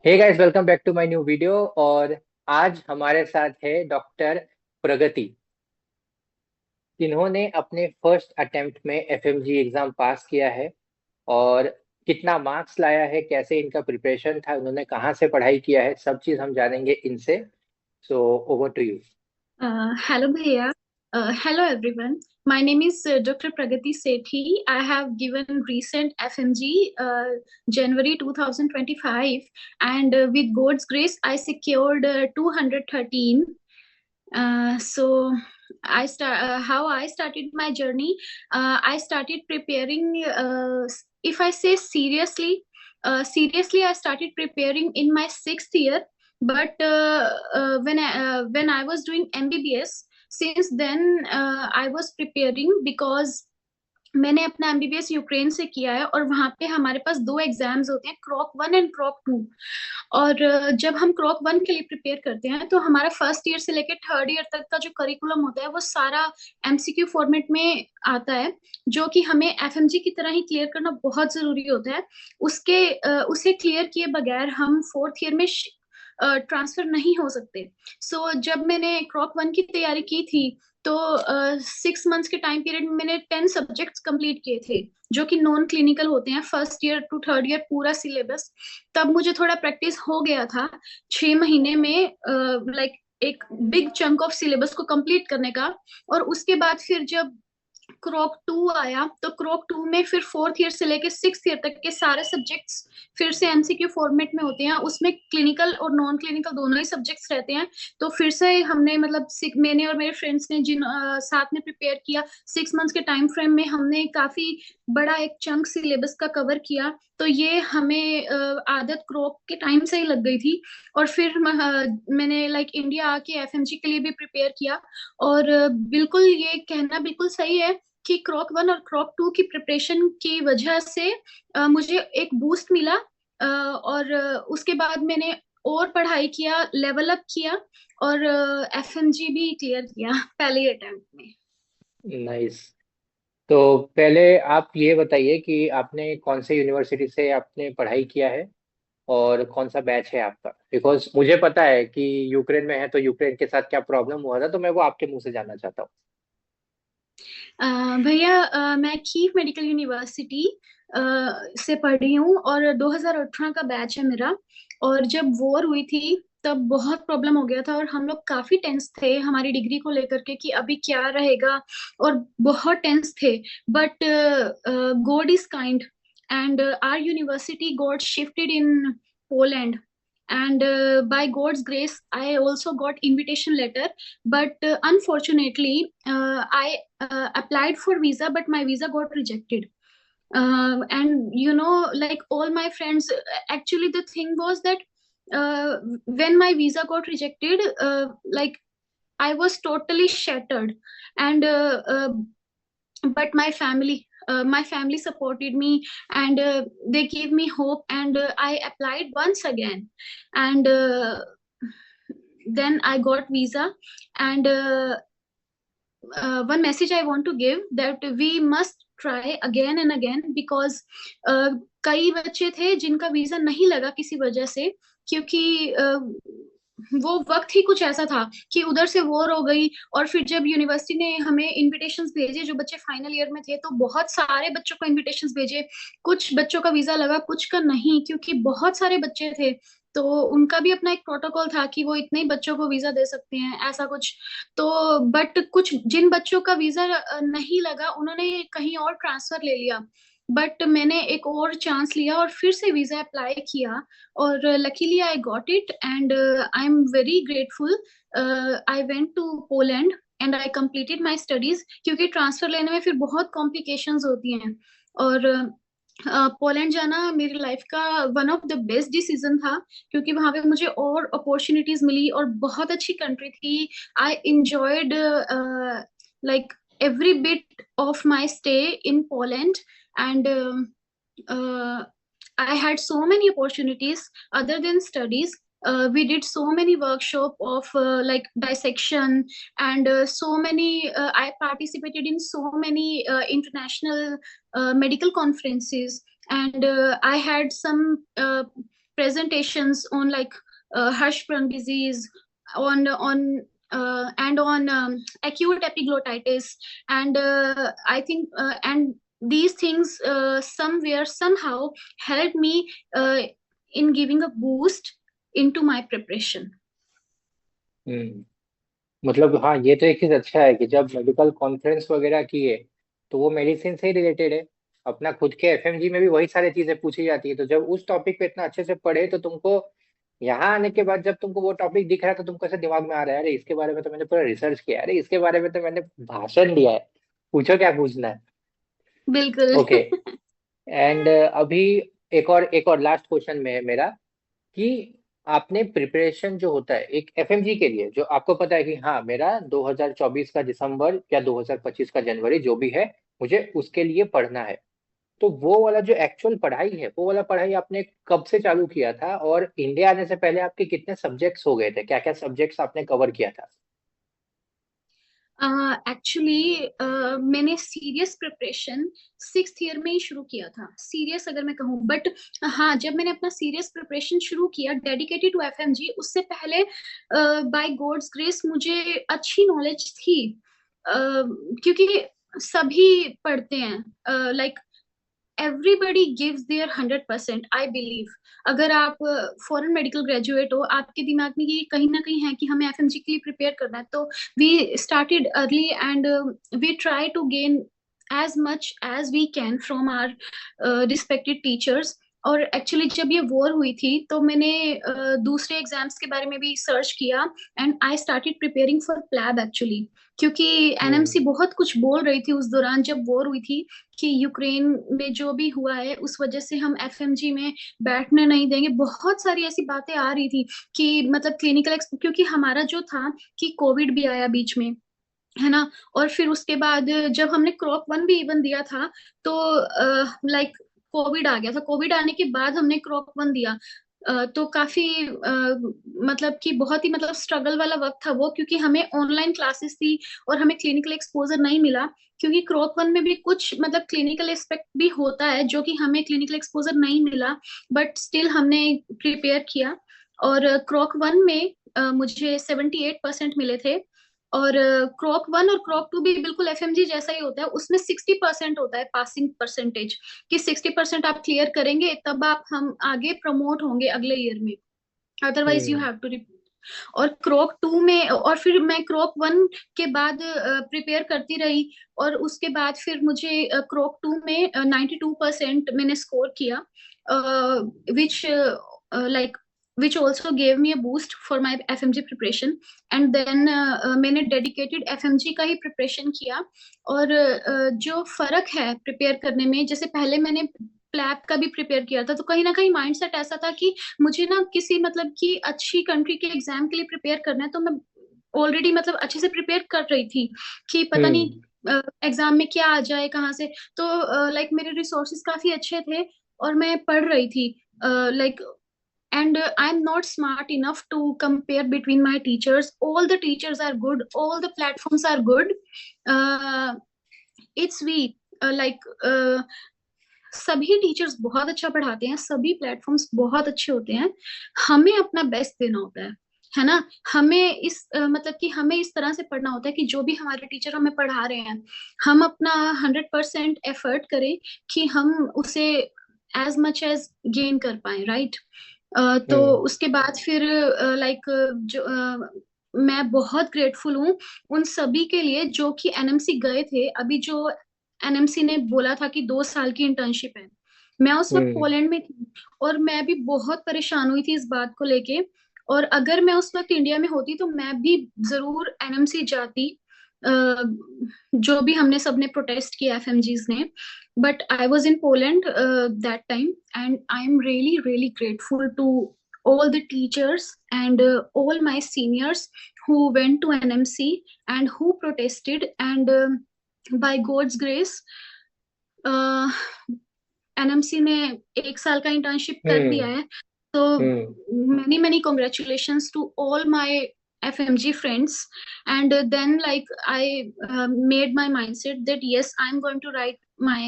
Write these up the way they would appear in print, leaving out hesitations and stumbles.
Hey guys, welcome back to my new video. और आज हमारे साथ है डॉक्टर प्रगति, जिन्होंने अपने फर्स्ट अटेम्प्ट में एफएमजी एग्जाम पास किया है। और कितना मार्क्स लाया है, कैसे इनका प्रिपरेशन था, उन्होंने कहाँ से पढ़ाई किया है, सब चीज हम जानेंगे इनसे। So over to you. Hello, Bhaiya. Hello, everyone. My name is Dr. Pragati Sethi. I have given recent FMG January 2025, and with God's grace, I secured 213. So how I started my journey. I started preparing. If I say seriously, seriously, I started preparing in my sixth year. But when I was doing MBBS, since then I was preparing because मैंने अपना MBBS Ukraine से किया है और वहां पे हमारे पास दो एग्जाम्स होते हैं, क्रॉक वन एंड क्रॉक टू। और जब हम क्रॉक वन के लिए प्रिपेयर करते हैं तो हमारा फर्स्ट ईयर से लेकर थर्ड ईयर तक का जो करिकुलम होता है वो सारा एमसीक्यू फॉर्मेट में आता है, जो कि हमें एफएमजी की तरह ही क्लियर करना बहुत जरूरी होता है। उसे क्लियर किए बगैर हम फोर्थ ईयर में ट्रांसफर नहीं हो सकते। जब मैंने क्रॉक वन की तैयारी की थी तो 6 मंथ्स के टाइम पीरियड में मैंने 10 सब्जेक्ट्स कंप्लीट किए थे, जो कि नॉन क्लिनिकल होते हैं, first year to third year पूरा सिलेबस। तब मुझे थोड़ा प्रैक्टिस हो गया था 6 महीने में, लाइक एक बिग चंक ऑफ सिलेबस को कंप्लीट करने का। और उसके बाद फिर जब क्रॉक टू आया तो क्रॉक टू में फिर फोर्थ ईयर से लेके सिक्स ईयर तक के सारे सब्जेक्ट्स फिर से एमसीक्यू फॉर्मेट में होते हैं। उसमें क्लिनिकल और नॉन क्लिनिकल दोनों ही सब्जेक्ट्स रहते हैं। तो फिर से हमने मतलब मैंने और मेरे फ्रेंड्स ने जिन साथ में प्रिपेयर किया, 6 मंथ्स के टाइम फ्रेम में हमने काफी बड़ा एक चंक सिलेबस का कवर किया। तो ये हमें आदत क्रॉक के टाइम से ही लग गई थी। और फिर मैंने लाइक इंडिया आके एफएमजी के लिए भी प्रिपेयर किया। और बिल्कुल ये कहना बिल्कुल सही है कि क्रॉक वन और क्रॉक टू की प्रिपरेशन की वजह से मुझे एक बूस्ट मिला। और उसके बाद मैंने और पढ़ाई किया, लेवल अप किया और एफएमजी भी क्लियर किया पहले अटेम्प्ट में। नाइस। तो पहले आप ये बताइए कि आपने कौन से यूनिवर्सिटी से आपने पढ़ाई किया है और कौन सा बैच है आपका, बिकॉज मुझे पता है कि यूक्रेन में है तो यूक्रेन के साथ क्या प्रॉब्लम हुआ था, तो मैं वो आपके मुंह से जानना चाहता हूँ। भैया, मैं कीव मेडिकल यूनिवर्सिटी से पढ़ी हूँ और 2018 का बैच है मेरा। और जब वॉर हुई थी तब बहुत प्रॉब्लम हो गया था और हम लोग काफी टेंस थे हमारी डिग्री को लेकर के कि अभी क्या रहेगा। और बहुत टेंस थे। But God is kind and our university got shifted in Poland, and by God's grace I also got invitation letter. But unfortunately I applied for visa, but my visa got rejected. And like all my friends, actually the thing was that uh, when my visa got rejected, like I was totally shattered. And but my family supported me, and they gave me hope, and I applied once again. And then I got visa. And one message I want to give, that we must try again and again, because कई बच्चे थे जिनका visa नहीं लगा किसी वजह से, क्योंकि वो वक्त ही कुछ ऐसा था कि उधर से वॉर हो गई। और फिर जब यूनिवर्सिटी ने हमें इनविटेशंस भेजे, जो बच्चे फाइनल ईयर में थे, तो बहुत सारे बच्चों को इनविटेशंस भेजे। कुछ बच्चों का वीजा लगा, कुछ का नहीं, क्योंकि बहुत सारे बच्चे थे। तो उनका भी अपना एक प्रोटोकॉल था कि वो इतने ही बच्चों को वीजा दे सकते हैं, ऐसा कुछ। तो बट कुछ जिन बच्चों का वीजा नहीं लगा उन्होंने कहीं और ट्रांसफर ले लिया। बट मैंने एक और चांस लिया और फिर से वीजा अप्लाई किया। और luckily I got it, and I am very grateful. I went to Poland and I completed my studies, क्योंकि ट्रांसफर लेने में फिर बहुत कॉम्प्लिकेशंस होती हैं। और पोलैंड जाना मेरी लाइफ का one of the best decision था, क्योंकि वहां पे मुझे और अपॉर्चुनिटीज मिली और बहुत अच्छी कंट्री थी। I enjoyed like every bit of my stay in Poland. And I had so many opportunities other than studies. We did so many workshop of like dissection, and I participated in so many international medical conferences. And I had some presentations on like Hirschsprung disease, on and on acute epiglottitis, and I think and these things somewhere somehow helped me in giving a boost into my preparation. हम्म। मतलब हाँ, ये तो एक चीज अच्छा है कि जब मेडिकल कॉन्फ्रेंस वगैरह किए तो वो मेडिसिन से ही रिलेटेड है। अपना खुद के एफएमजी में भी वही सारी चीजें पूछी जाती है, तो जब उस टॉपिक पे इतना अच्छे से पढ़े तो तुमको यहाँ आने के बाद जब तुमको वो टॉपिक दिख रहा है तो तुमको ऐसे दिमाग में आ रहा है, अरे इसके बारे में तो मैंने पूरा रिसर्च किया है, अरे इसके बारे में तो मैंने भाषण दिया है, पूछो क्या पूछना है। बिल्कुल। ओके। एंड अभी एक और लास्ट क्वेश्चन में है मेरा कि आपने प्रिपरेशन जो होता है एक एफएमजी के लिए, जो आपको पता है कि हाँ मेरा 2024 का दिसंबर या 2025 का जनवरी जो भी है, मुझे उसके लिए पढ़ना है, तो वो वाला जो एक्चुअल पढ़ाई है वो वाला पढ़ाई आपने कब से चालू किया था, और इंडिया आने से पहले आपके कितने सब्जेक्ट्स हो गए थे, क्या क्या सब्जेक्ट्स आपने कवर किया था? एक्चुअली मैंने सीरियस प्रिपरेशन 6th ईयर में ही शुरू किया था, सीरियस अगर मैं कहूँ। बट हाँ, जब मैंने अपना सीरियस प्रिपरेशन शुरू किया डेडिकेटेड टू एफएमजी, उससे पहले बाय गॉड्स ग्रेस मुझे अच्छी नॉलेज थी, क्योंकि सभी पढ़ते हैं, like everybody gives there 100%, I believe. अगर आप फॉरेन मेडिकल ग्रेजुएट हो, आपके दिमाग में ये कहीं ना कहीं है कि हमें एफएमजी के लिए प्रिपेयर करना है, तो we started early and we try to gain as much as we can from our respected teachers. और एक्चुअली जब ये वॉर हुई थी तो मैंने दूसरे एग्जाम्स के बारे में भी सर्च किया, and I started preparing for PLAB actually, क्योंकि एनएमसी हम्म। बहुत कुछ बोल रही थी उस दौरान जब वॉर हुई थी कि यूक्रेन में जो भी हुआ है उस वजह से हम एफएमजी में बैठने नहीं देंगे। बहुत सारी ऐसी बातें आ रही थी कि मतलब क्लिनिकल, क्योंकि हमारा जो था कि कोविड भी आया बीच में, है ना। और फिर उसके बाद जब हमने क्रॉप 1 भी इवन दिया था तो लाइक कोविड आ गया था। कोविड आने के बाद हमने क्रॉप 1 दिया, तो काफी मतलब कि बहुत ही मतलब स्ट्रगल वाला वक्त था वो, क्योंकि हमें ऑनलाइन क्लासेस थी और हमें क्लिनिकल एक्सपोजर नहीं मिला, क्योंकि क्रॉप 1 में भी कुछ मतलब क्लिनिकल एस्पेक्ट भी होता है जो कि हमें क्लिनिकल एक्सपोजर नहीं मिला, बट स्टिल हमने प्रिपेयर किया। और क्रॉप 1 में मुझे 78% मिले थे। और क्रॉप 1 और क्रॉप 2 भी बिल्कुल एफएमजी जैसा ही होता है, उसमें 60% होता है पासिंग परसेंटेज, कि 60% आप क्लियर करेंगे तब आप हम आगे प्रमोट होंगे अगले ईयर में, otherwise you hmm. Have to repeat. और क्रॉप 2 में, और फिर मैं क्रॉप 1 के बाद प्रिपेयर करती रही, और उसके बाद फिर मुझे क्रॉप 2 में 92% मैंने स्कोर किया, which like which also gave me a boost for my FMG preparation. And then मैंने dedicated FMG का ही preparation किया। और जो फर्क है प्रिपेयर करने में, जैसे पहले मैंने प्लैब का भी प्रिपेयर किया था, तो कहीं ना कहीं माइंडसेट ऐसा था कि मुझे ना किसी मतलब कि अच्छी कंट्री के एग्जाम के लिए प्रिपेयर करना है, तो मैं ऑलरेडी मतलब अच्छे से प्रिपेयर कर रही थी कि पता हम्म। नहीं एग्जाम में क्या आ जाए कहाँ से। तो लाइक मेरे रिसोर्सेज काफी अच्छे थे और मैं पढ़ रही थी, like and I'm not smart enough to compare between my teachers. All the teachers are good, all the platforms are good. uh, it's we like सभी टीचर्स बहुत अच्छा पढ़ाते हैं, सभी प्लेटफॉर्म्स बहुत अच्छे होते हैं, हमें अपना बेस्ट देना होता है ना। हमें इस मतलब कि हमें इस तरह से पढ़ना होता है कि जो भी हमारे टीचर हमें पढ़ा रहे हैं, हम अपना 100% एफर्ट करें कि हम उसे एज मच एज गेन कर पाए, राइट। तो हम्म। उसके बाद फिर लाइक जो मैं बहुत ग्रेटफुल हूँ उन सभी के लिए जो कि एनएमसी गए थे। अभी जो एनएमसी ने बोला था कि 2 साल की इंटर्नशिप है, मैं उस वक्त हम्म। पोलैंड में थी और मैं भी बहुत परेशान हुई थी इस बात को लेके। और अगर मैं उस वक्त इंडिया में होती तो मैं भी जरूर एनएमसी जाती, अ, जो भी हमने सबने प्रोटेस्ट किया एफएमजीज ने। But I was in Poland that time, and I am really really grateful to all the teachers and all my seniors who went to NMC and who protested, and by God's grace NMC ने 1 साल का internship कर दिया हम्म। है। तो हम्म। many many congratulations to all my FMG friends. And then like I made my mindset that yes, I'm going to write my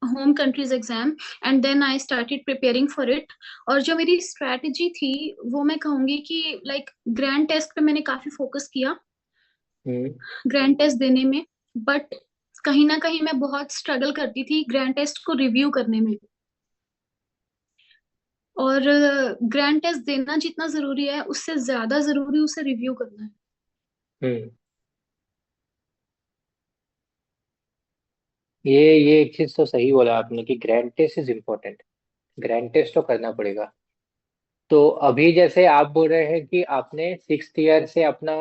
home country's exam, and then I started preparing for it. और जो मेरी strategy थी वो मैं कहूंगी कि like grand test पे मैंने काफी फोकस किया, हम्म। ग्रैंड टेस्ट देने में। बट कहीं ना कहीं मैं बहुत स्ट्रगल करती थी ग्रैंड टेस्ट को रिव्यू करने में। और ग्रैंड टेस्ट देना जितना जरूरी है उससे ज्यादा जरूरी उसे रिव्यू करना है। हम्म। ये एक चीज तो सही बोला आपने कि grand test is important. Grand test तो करना पड़ेगा। तो अभी जैसे आप बोल रहे हैं कि आपने 6th ईयर से अपना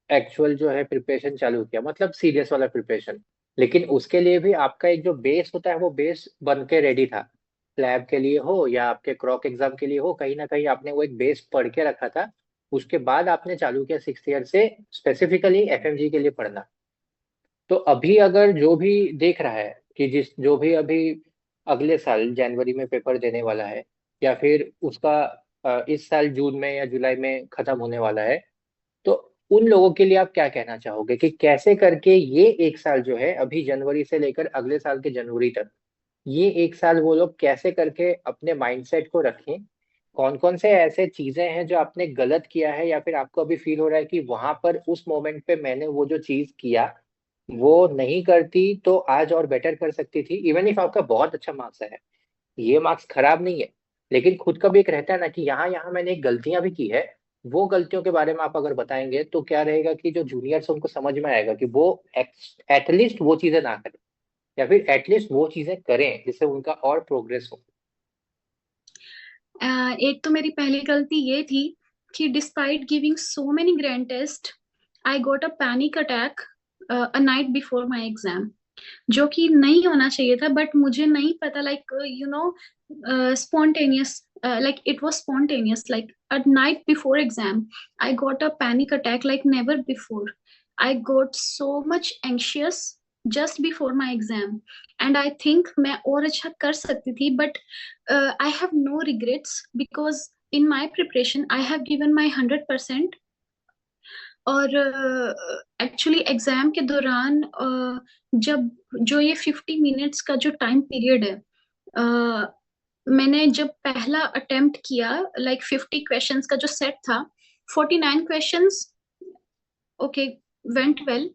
एक्चुअल जो है प्रिपरेशन चालू किया, मतलब सीरियस वाला प्रिपरेशन। लेकिन उसके लिए भी आपका एक जो बेस होता है वो बेस बन के रेडी था। लैब के लिए हो या आपके क्रॉक एग्जाम के लिए हो, कहीं ना कहीं आपने वो एक बेस पढ़ के रखा था। उसके बाद आपने चालू किया 6th ईयर से स्पेसिफिकली एफएमजी के लिए पढ़ना। तो अभी अगर जो भी देख रहा है कि जिस जो भी अभी अगले साल जनवरी में पेपर देने वाला है, या फिर उसका इस साल जून में या जुलाई में खत्म होने वाला है, तो उन लोगों के लिए आप क्या कहना चाहोगे कि कैसे करके ये एक साल जो है अभी जनवरी से लेकर अगले साल के जनवरी तक, ये एक साल वो लोग कैसे करके अपने माइंडसेट को रखें? कौन कौन से ऐसे चीजें हैं जो आपने गलत किया है, या फिर आपको अभी फील हो रहा है कि वहां पर उस मोमेंट पे मैंने वो जो चीज किया वो नहीं करती तो आज और बेटर कर सकती थी, इवन इफ आपका बहुत अच्छा मार्क्स है, ये मार्क्स खराब नहीं है। लेकिन खुद का भी एक रहता है ना कि यहाँ यहाँ मैंने एक गलतियां भी की है। वो गलतियों के बारे में आप अगर बताएंगे तो क्या रहेगा कि जो जूनियर्स उनको समझ में आएगा कि वो एटलीस्ट वो चीजें ना करें, या फिर एटलीस्ट वो चीजें करें जिससे उनका और प्रोग्रेस हो। एक तो मेरी पहली गलती ये थी कि despite giving so many grand test, I got a panic attack a night before my exam, जो कि नहीं होना चाहिए था। बट मुझे नहीं पता, like you know, spontaneous, like it was spontaneous, like a night before exam I got a panic attack like never before. I got so much anxious just before my exam, and I think मैं और अच्छा कर सकती थी, but I have no regrets because in my preparation I have given my 100%। और actually exam के दौरान जब जो ये 50 मिनट्स का जो टाइम पीरियड है, मैंने जब पहला अटेम्प्ट किया, लाइक 50 क्वेश्चंस का जो सेट था, 49 questions, okay, went well.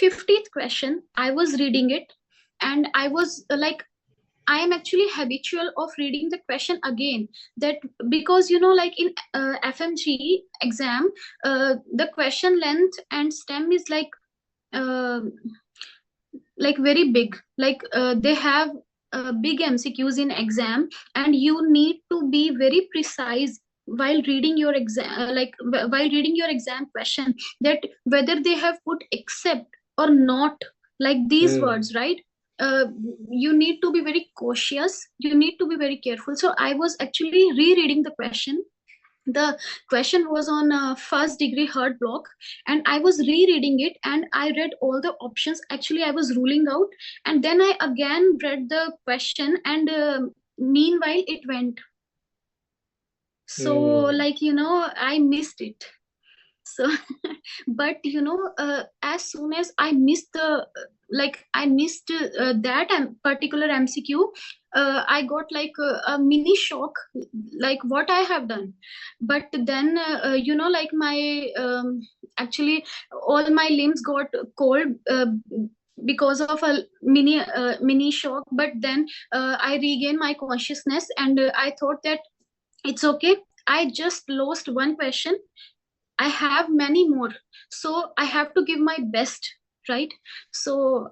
50th question I was reading it, and I was like I am actually habitual of reading the question again. That because you know, like in FMG exam, the question length and stem is uh, like very big. Like they have big MCQs in exam, and you need to be very precise while reading your exam, while reading your exam question, that whether they have put except or not, like these hmm. words, right? uh, you need to be very cautious, you need to be very careful. So I was actually rereading the question. The question was on first degree heart block, and I was rereading it, and I read all the options. Actually I was ruling out, and then I again read the question, and meanwhile it went. So hmm. like you know, I missed it. So but you know, as soon as I missed the like I missed that particular MCQ, I got like a mini shock, like what I have done. But then you know, like my actually all my limbs got cold because of a mini shock. But then I regained my consciousness, and I thought that it's okay, I just lost one question, I have many more, so I have to give my best, right? So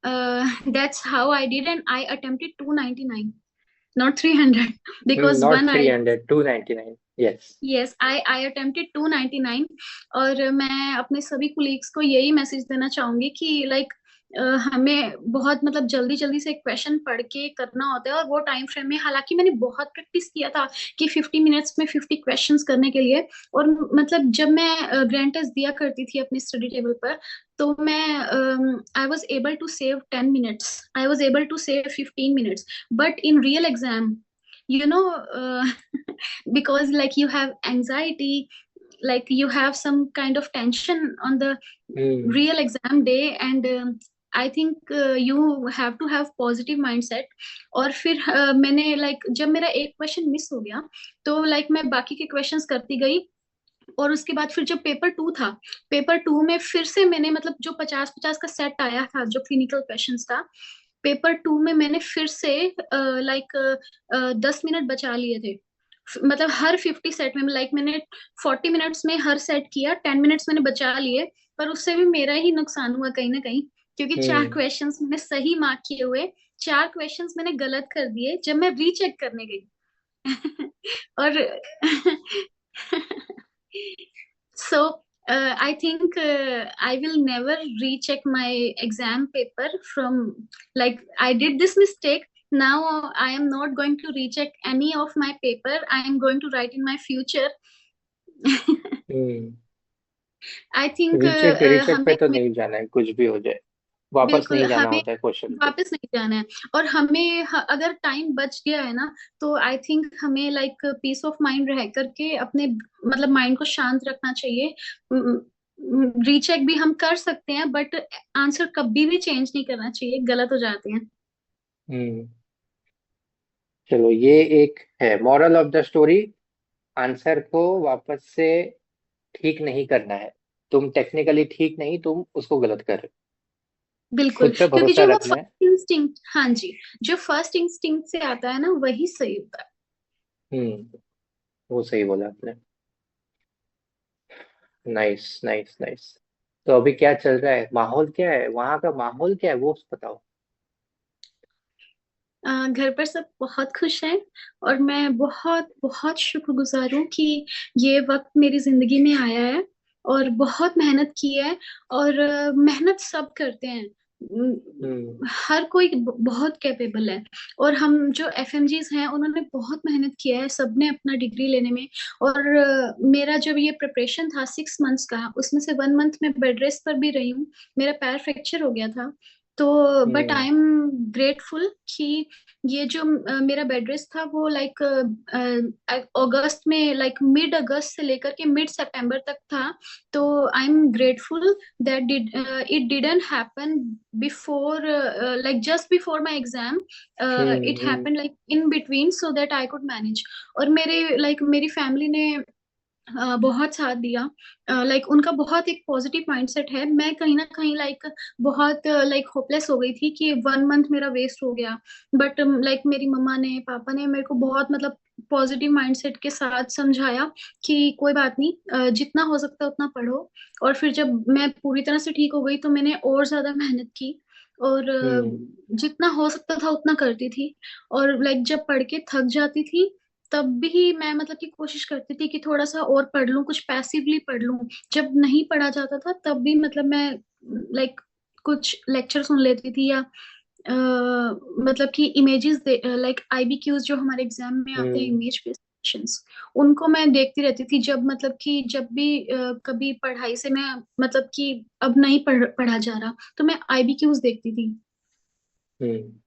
that's how I did, and I attempted 299, not 300, because not one three I, hundred 299, yes. yes, I attempted 299। और मैं अपने सभी colleagues को यही message देना चाहूंगी कि like हमें बहुत मतलब जल्दी जल्दी से क्वेश्चन पढ़ के करना होता है, और वो टाइम फ्रेम में। हालांकि मैंने बहुत प्रैक्टिस किया था कि 50 मिनट्स में 50 क्वेश्चंस करने के लिए। और मतलब जब मैं ग्रैंड टेस्ट दिया करती थी अपनी स्टडी टेबल पर, तो मैं I was able to save 10 minutes, I was able to save 15 minutes. But in real exam, you know, because like you have anxiety, like you have some kind of tension on the hmm. real exam day, and I think you have to have positive mindset. और फिर मैंने जब मेरा एक question miss हो गया, तो मैं बाकी के क्वेश्चंस करती गई। और उसके बाद फिर जब पेपर टू था, पेपर टू में फिर से मैंने जो 50-50 का सेट आया था जो क्लिनिकल क्वेश्चंस था, पेपर टू में मैंने फिर से 10 मिनट बचा लिए थे। हर 50 सेट में मैंने 40 मिनट्स में हर सेट किया, 10 मिनट्स मैंने बचा लिए। पर उससे भी मेरा ही नुकसान हुआ कहीं ना कहीं, क्योंकि चार हम्म। क्वेश्चंस मैंने सही मार्क किए हुए, चार क्वेश्चंस मैंने गलत कर दिए जब मैं रीचेक करने गई। और so I think I will never recheck my exam paper from, I did this mistake. Now I am not going to recheck any of my paper. I am going to write in my future. Hmm. I think recheck recheck पे हमें तो नहीं जाना है, कुछ भी हो जाए वापस बिल्कुल नहीं जाना हमें होता है क्वेश्चन पे। वापस नहीं जाना है। और हमें अगर टाइम बच गया है ना, तो आई थिंक हमें पीस ऑफ माइंड रह करके अपने माइंड को शांत रखना चाहिए। रीचेक भी हम कर सकते हैं, बट आंसर कभी भी चेंज नहीं करना चाहिए, गलत हो जाते हैं। हम्म। चलो, ये एक है moral of the story. Answer को वापस से ठीक नहीं करना है। तुम टेक्निकली ठीक नहीं, तुम उसको गलत कर रहे हो। बिल्कुल, खुद पे क्योंकि भरोसा जो वो रखना है। फर्स्ट इंस्टिंक्ट, हाँ जी, जो फर्स्ट इंस्टिंक्ट से आता है ना, वही सही होता है। हम्म। वो सही बोला आपने। Nice nice nice. तो अभी क्या चल रहा है, माहौल क्या है, वहां का माहौल क्या है वो बताओ। घर पर सब बहुत खुश हैं। और मैं बहुत बहुत शुक्रगुजार हूँ कि ये वक्त मेरी जिंदगी में आया है। और बहुत मेहनत की है। और मेहनत सब करते हैं। हम्म। हर कोई बहुत कैपेबल है। और हम जो एफएमजीज हैं, उन्होंने बहुत मेहनत किया है सबने अपना डिग्री लेने में। और मेरा जब ये प्रिपरेशन था 6 मंथ्स का, उसमें से 1 मंथ में बेड रेस्ट पर भी रही हूँ। मेरा पैर फ्रैक्चर हो गया था। तो but hmm. I am grateful कि ये जो मेरा बेड रेस्ट था, वो अगस्त में, मिड अगस्त से लेकर के मिड सितंबर तक था। तो I am grateful that did it didn't happen before, just before my exam. It hmm. Happened in between, so that I could manage. और मेरी फैमिली ने बहुत साथ दिया। उनका बहुत एक पॉजिटिव माइंडसेट है। मैं कहीं ना कहीं बहुत होपलेस हो गई थी कि 1 मंथ मेरा वेस्ट हो गया। बट मेरी मम्मा ने, पापा ने मेरे को बहुत पॉजिटिव माइंडसेट के साथ समझाया कि कोई बात नहीं, जितना हो सकता है उतना पढ़ो। और फिर जब मैं पूरी तरह से ठीक हो गई, तो मैंने और ज्यादा मेहनत की। और हम्म। जितना हो सकता था उतना करती थी। और जब पढ़ के थक जाती थी, तब भी मैं कि कोशिश करती थी कि थोड़ा सा और पढ़ लूं, कुछ पैसिवली पढ़ लूं। जब नहीं पढ़ा जाता था, तब भी मैं कुछ लेक्चर सुन लेती थी, या कि इमेजेस, आईबीक्यूज जो हमारे एग्जाम में आते हैं, हम्म। इमेज बेस्ड क्वेश्चंस, उनको मैं देखती रहती थी। जब कि जब भी कभी पढ़ाई से मैं कि अब नहीं पढ़ा जा रहा, तो मैं आईबीक्यूज देखती थी। हम्म।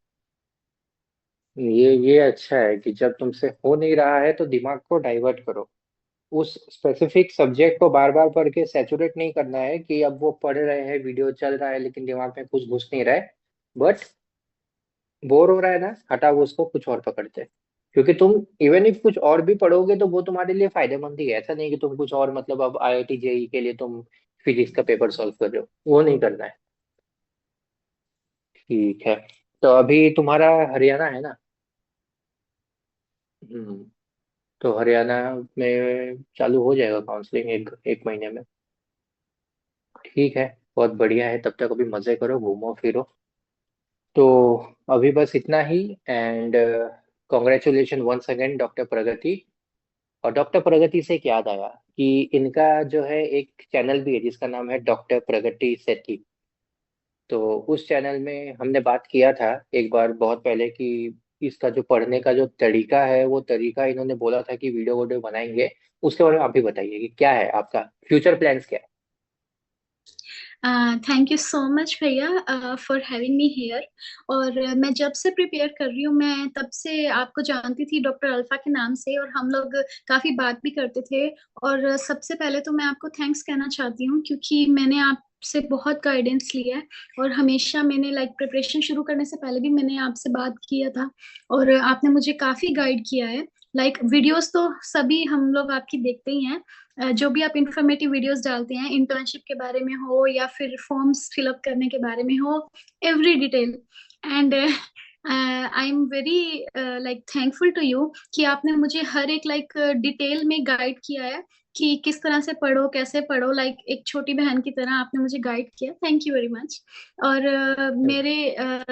ये अच्छा है कि जब तुमसे हो नहीं रहा है तो दिमाग को डाइवर्ट करो। उस स्पेसिफिक सब्जेक्ट को बार बार पढ़ के सैचुरेट नहीं करना है कि अब वो पढ़ रहे हैं, वीडियो चल रहा है लेकिन दिमाग में कुछ घुस नहीं रहा है। बट बोर हो रहा है ना, हटाओ उसको, कुछ और पकड़ते हैं। क्योंकि तुम इवन इफ कुछ और भी पढ़ोगे तो वो तुम्हारे लिए फायदेमंद ही है। ऐसा नहीं कि तुम कुछ और, मतलब अब आईआईटी जेई के लिए तुम फिजिक्स का पेपर सॉल्व कर रहे हो, वो नहीं करना है। ठीक है। तो अभी तुम्हारा हरियाणा है ना। हम्म। तो हरियाणा में चालू हो जाएगा काउंसलिंग एक एक महीने में। ठीक है। बहुत बढ़िया है, तब तक अभी मजे करो, घूमो फिरो। तो अभी बस इतना ही। And congratulation once again doctor Pragati. और डॉक्टर प्रगति से एक याद आया कि इनका जो है एक चैनल भी है जिसका नाम है डॉक्टर प्रगति सेठी। तो उस चैनल में हमने बात किया था एक बार बहुत पहले कि इसका जो पढ़ने का जो तरीका है, वो तरीका इन्होंने बोला था कि वीडियो वीडियो बनाएंगे। उसके बारे में आप भी बताइए कि क्या है आपका फ्यूचर प्लान्स, क्या है। थैंक यू सो मच भैया फॉर हैविंग मी हियर। और मैं जब से प्रिपेयर कर रही हूँ, मैं तब से आपको जानती थी डॉक्टर अल्फा के नाम से, और हम लोग काफी बात भी करते थे। और सबसे पहले तो मैं आपको थैंक्स कहना चाहती हूँ, क्योंकि मैंने आपसे बहुत गाइडेंस लिया है। और हमेशा मैंने लाइक प्रिपरेशन शुरू करने से पहले भी मैंने आपसे बात किया था, और आपने मुझे काफी गाइड किया है। लाइक वीडियोस तो सभी हम लोग आपकी देखते ही हैं। जो भी आप इंफॉर्मेटिव वीडियोस डालते हैं, इंटर्नशिप के बारे में हो या फिर फॉर्म्स फिलअप करने के बारे में हो, every detail. And I am very like thankful to you कि आपने मुझे हर एक लाइक डिटेल में गाइड किया है कि किस तरह से पढ़ो, कैसे पढ़ो। लाइक एक छोटी बहन की तरह आपने मुझे गाइड किया, थैंक यू वेरी मच। और मेरे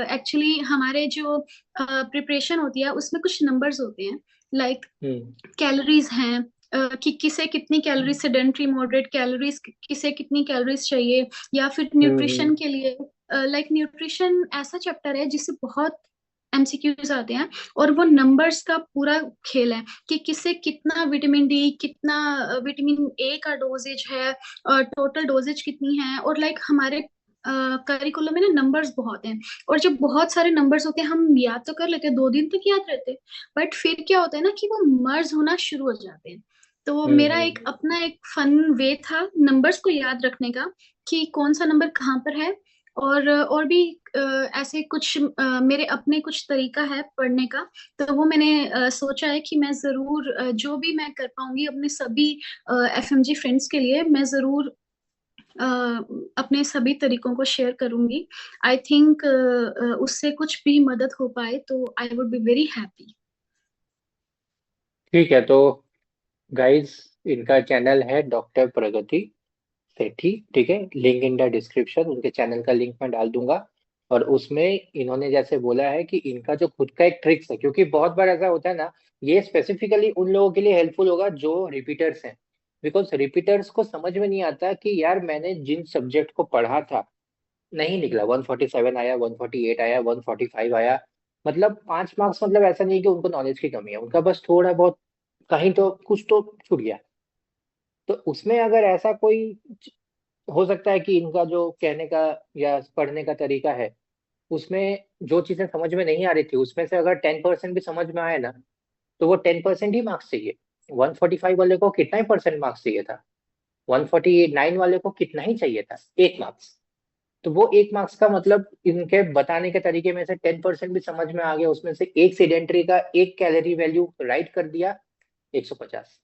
एक्चुअली हमारे जो प्रिपरेशन होती है उसमें कुछ नंबर्स होते हैं, लाइक हम्म कैलोरीज हैं, कि किसे कितनी कैलोरीज, सेडेंट्री मॉडरेट कैलोरीज, किसे कितनी कैलोरीज चाहिए, या फिर हम्म न्यूट्रिशन के लिए। लाइक न्यूट्रिशन ऐसा चैप्टर है जिससे बहुत एमसीक्यूज आते हैं, और वो नंबर्स का पूरा खेल है कि किसे कितना विटामिन डी, कितना विटामिन ए का डोजेज है, और टोटल डोजेज कितनी है। और लाइक हमारे करिकुलम में ना नंबर्स बहुत हैं, और जब बहुत सारे नंबर्स होते हैं हम याद तो कर लेते हैं, 2 दिन तक याद रहते हैं, बट फिर क्या होता है ना कि वो मर्ज होना शुरू हो जाते हैं। तो मेरा एक हम्म। अपना एक फन वे था नंबर्स को याद रखने का, कि कौन सा नंबर कहाँ पर है। और भी ऐसे कुछ मेरे अपने कुछ तरीका है पढ़ने का। तो वो मैंने सोचा है कि मैं जरूर जो भी मैं कर पाऊंगी अपने सभी एफएमजी फ्रेंड्स के लिए, मैं जरूर अ, अपने सभी तरीकों को शेयर करूंगी। आई थिंक उससे कुछ भी मदद हो पाए तो I would be very happy. ठीक है, तो गाइस, इनका चैनल है डॉक्टर प्रगति सेठी, ठीक है। लिंक इन द डिस्क्रिप्शन, उनके चैनल का लिंक मैं डाल दूंगा। और उसमें इन्होंने जैसे बोला है कि इनका जो खुद का एक ट्रिक्स है, क्योंकि बहुत बार ऐसा होता है ना, ये स्पेसिफिकली उन लोगों के लिए हेल्पफुल होगा जो रिपीटर्स हैं। बिकॉज रिपीटर्स को समझ में नहीं आता कि यार मैंने जिन सब्जेक्ट को पढ़ा था, नहीं निकला, 147 आया, 148 आया, 145 आया। मतलब 5 मार्क्स, मतलब ऐसा नहीं कि उनको नॉलेज की कमी है, उनका बस थोड़ा बहुत कहीं तो कुछ तो छूट गया। तो उसमें अगर ऐसा कोई, हो सकता है कि इनका जो कहने का या पढ़ने का तरीका है, उसमें जो चीजें समझ में नहीं आ रही थी उसमें से अगर 10% भी समझ में आए ना, तो वो 10% ही मार्क्स चाहिए। 145 वाले को कितना ही परसेंट मार्क्स चाहिए था, 149 वाले को कितना ही चाहिए था, 1 मार्क्स। तो वो 1 मार्क्स का मतलब इनके बताने के तरीके में से 10% भी समझ में आ गया, उसमें से एक सेडेंट्री का एक कैलोरी वैल्यू राइट कर दिया, 150।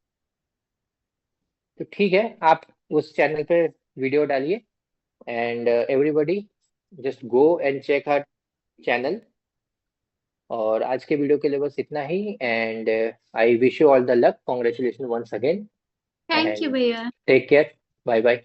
तो ठीक है, आप उस चैनल पे वीडियो डालिए, and everybody just go and check her channel. और आज के वीडियो के लिए बस इतना ही, and I wish you all the luck, congratulation once again, thank you and भैया। Take care, bye bye.